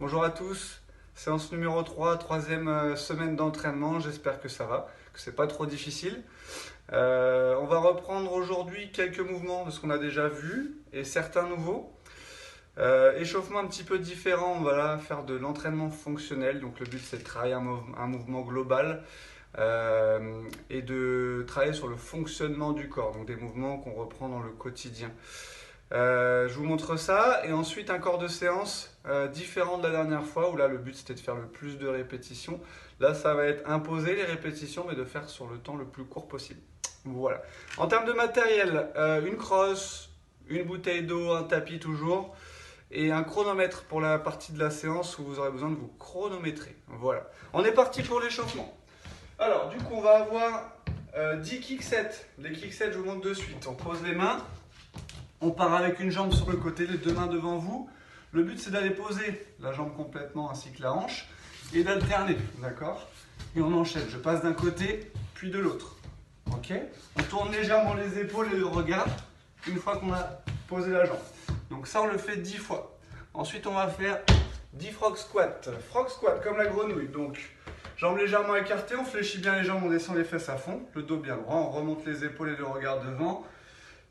Bonjour à tous, séance numéro 3, troisième semaine d'entraînement, j'espère que ça va, que c'est pas trop difficile. On va reprendre aujourd'hui quelques mouvements de ce qu'on a déjà vu et certains nouveaux. Échauffement un petit peu différent, on va faire de l'entraînement fonctionnel, donc le but c'est de travailler un mouvement global et de travailler sur le fonctionnement du corps, donc des mouvements qu'on reprend dans le quotidien. Je vous montre ça et ensuite un corps de séance différent de la dernière fois où là le but c'était de faire le plus de répétitions. Là ça va être imposer les répétitions mais de faire sur le temps le plus court possible. Voilà. En termes de matériel, une crosse, une bouteille d'eau, un tapis toujours et un chronomètre pour la partie de la séance où vous aurez besoin de vous chronométrer. Voilà. On est parti pour l'échauffement. Alors du coup on va avoir 10 kick-sets. Les kick-sets je vous montre de suite. On pose les mains. On part avec une jambe sur le côté, les deux mains devant vous. Le but c'est d'aller poser la jambe complètement ainsi que la hanche et d'alterner, d'accord? Et on enchaîne, je passe d'un côté puis de l'autre, ok? On tourne légèrement les épaules et le regard une fois qu'on a posé la jambe. Donc ça on le fait 10 fois. Ensuite on va faire 10 frog squat. Frog squat comme la grenouille, donc jambes légèrement écartées, on fléchit bien les jambes, on descend les fesses à fond, le dos bien droit, on remonte les épaules et le regard devant.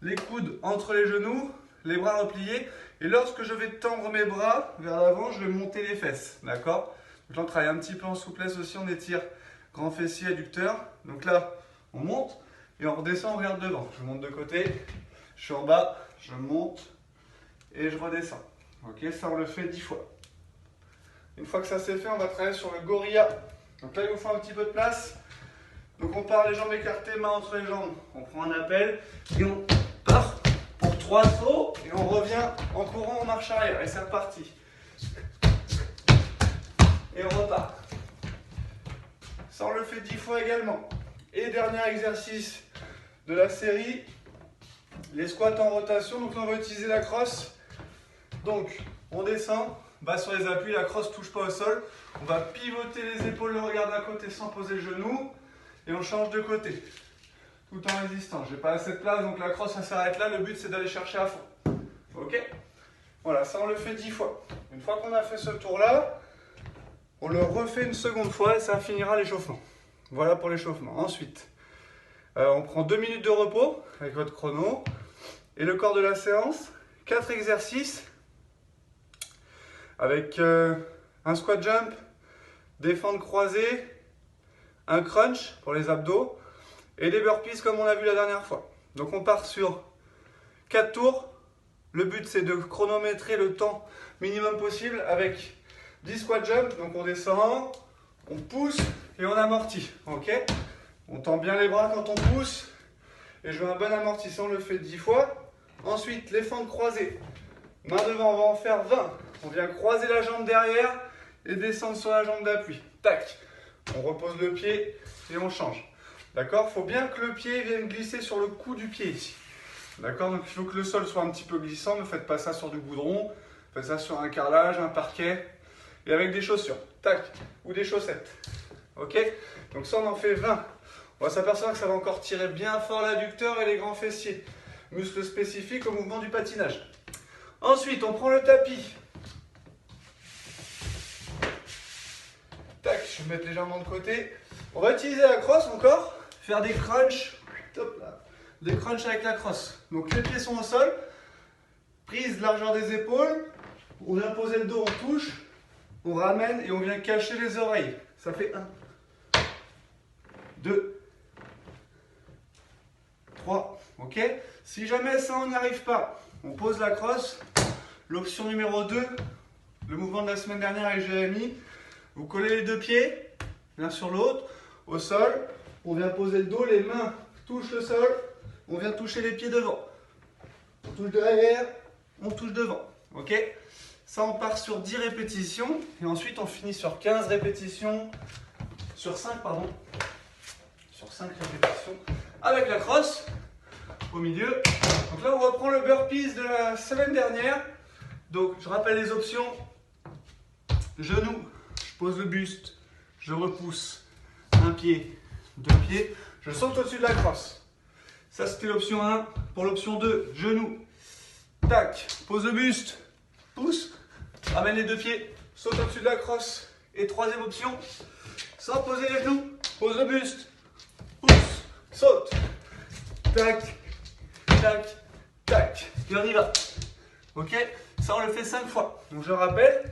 Les coudes entre les genoux, les bras repliés. Et lorsque je vais tendre mes bras vers l'avant, je vais monter les fesses. D'accord? Donc là, on travaille un petit peu en souplesse aussi. On étire grand fessier, adducteur. Donc là, on monte et on redescend, on regarde devant. Je monte de côté, je suis en bas, je monte et je redescends. Ok, ça, on le fait 10 fois. Une fois que ça c'est fait, on va travailler sur le gorilla. Donc là, il vous faut un petit peu de place. Donc on part les jambes écartées, mains entre les jambes. On prend un appel et on part pour 3 sauts et on revient en courant en marche arrière et c'est reparti. Et on repart. Ça on le fait 10 fois également. Et dernier exercice de la série, les squats en rotation. Donc là on va utiliser la crosse. Donc on descend, bas sur les appuis, la crosse ne touche pas au sol. On va pivoter les épaules, le regard d'un côté sans poser le genou. Et on change de côté, tout en résistant. Je n'ai pas assez de place, donc la crosse ça s'arrête là. Le but c'est d'aller chercher à fond. Ok? Voilà, ça on le fait 10 fois. Une fois qu'on a fait ce tour là, on le refait une seconde fois et ça finira l'échauffement. Voilà pour l'échauffement. Ensuite, on prend 2 minutes de repos avec votre chrono. Et le corps de la séance, 4 exercices avec un squat jump, des fentes croisées, un crunch pour les abdos et des burpees comme on a vu la dernière fois. Donc on part sur 4 tours. Le but c'est de chronométrer le temps minimum possible avec 10 squat jump. Donc on descend, on pousse et on amortit. Ok? On tend bien les bras quand on pousse et je veux un bon amortissement. On le fait 10 fois. Ensuite les fentes croisées. Main devant, on va en faire 20. On vient croiser la jambe derrière et descendre sur la jambe d'appui. Tac! On repose le pied et on change. D'accord? Il faut bien que le pied vienne glisser sur le cou du pied ici. D'accord? Donc il faut que le sol soit un petit peu glissant. Ne faites pas ça sur du goudron. Faites ça sur un carrelage, un parquet. Et avec des chaussures. Tac! Ou des chaussettes. Ok? Donc ça on en fait 20. On va s'apercevoir que ça va encore tirer bien fort l'adducteur et les grands fessiers. Muscles spécifiques au mouvement du patinage. Ensuite on prend le tapis. Tac, je vais mettre légèrement de côté. On va utiliser la crosse encore, faire des crunchs. Top là. Des crunchs avec la crosse. Donc les pieds sont au sol, prise largeur des épaules. On vient poser le dos, on touche, on ramène et on vient cacher les oreilles. Ça fait 1, 2, 3. Ok? Si jamais ça on n'y arrive pas, on pose la crosse. L'option numéro 2, le mouvement de la semaine dernière avec Jérémy. Vous collez les deux pieds l'un sur l'autre au sol. On vient poser le dos, les mains touchent le sol. On vient toucher les pieds devant. On touche derrière, on touche devant. Ok? Ça, on part sur 10 répétitions. Et ensuite, on finit sur 15 répétitions. Sur 5, pardon. Sur 5 répétitions. Avec la crosse au milieu. Donc là, on reprend le burpees de la semaine dernière. Donc, je rappelle les options. Genoux. Je pose le buste, je repousse un pied, deux pieds, je saute au-dessus de la crosse. Ça c'était l'option 1. Pour l'option 2, genou, tac, pose le buste, pousse, ramène les deux pieds, saute au-dessus de la crosse. Et troisième option, sans poser les genoux, pose le buste, pousse, saute, tac, tac, tac, et on y va. Ok, ça on le fait 5 fois. Donc je rappelle,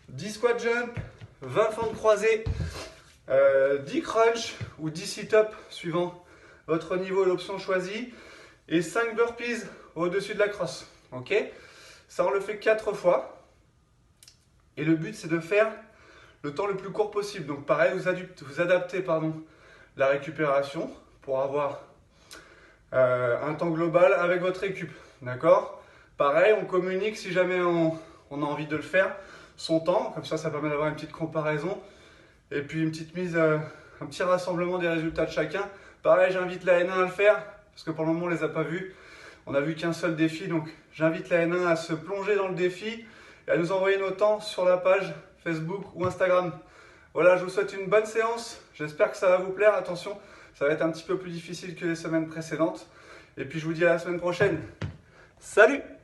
10 squat jump, 20 fentes croisées, 10 crunch ou 10 sit-up suivant votre niveau et l'option choisie, et 5 burpees au-dessus de la crosse. Ok, ça on le fait 4 fois. Et le but c'est de faire le temps le plus court possible. Donc pareil, vous adaptez la récupération pour avoir un temps global avec votre récup. D'accord? Pareil, on communique si jamais on a envie de le faire, son temps, comme ça permet d'avoir une petite comparaison et puis une petite un petit rassemblement des résultats de chacun. Pareil, j'invite la N1 à le faire parce que pour le moment on ne les a pas vus. On n'a vu qu'un seul défi, donc j'invite la N1 à se plonger dans le défi et à nous envoyer nos temps sur la page Facebook ou Instagram. Voilà, je vous souhaite une bonne séance. J'espère que ça va vous plaire. Attention, ça va être un petit peu plus difficile que les semaines précédentes. Et puis je vous dis à la semaine prochaine. Salut!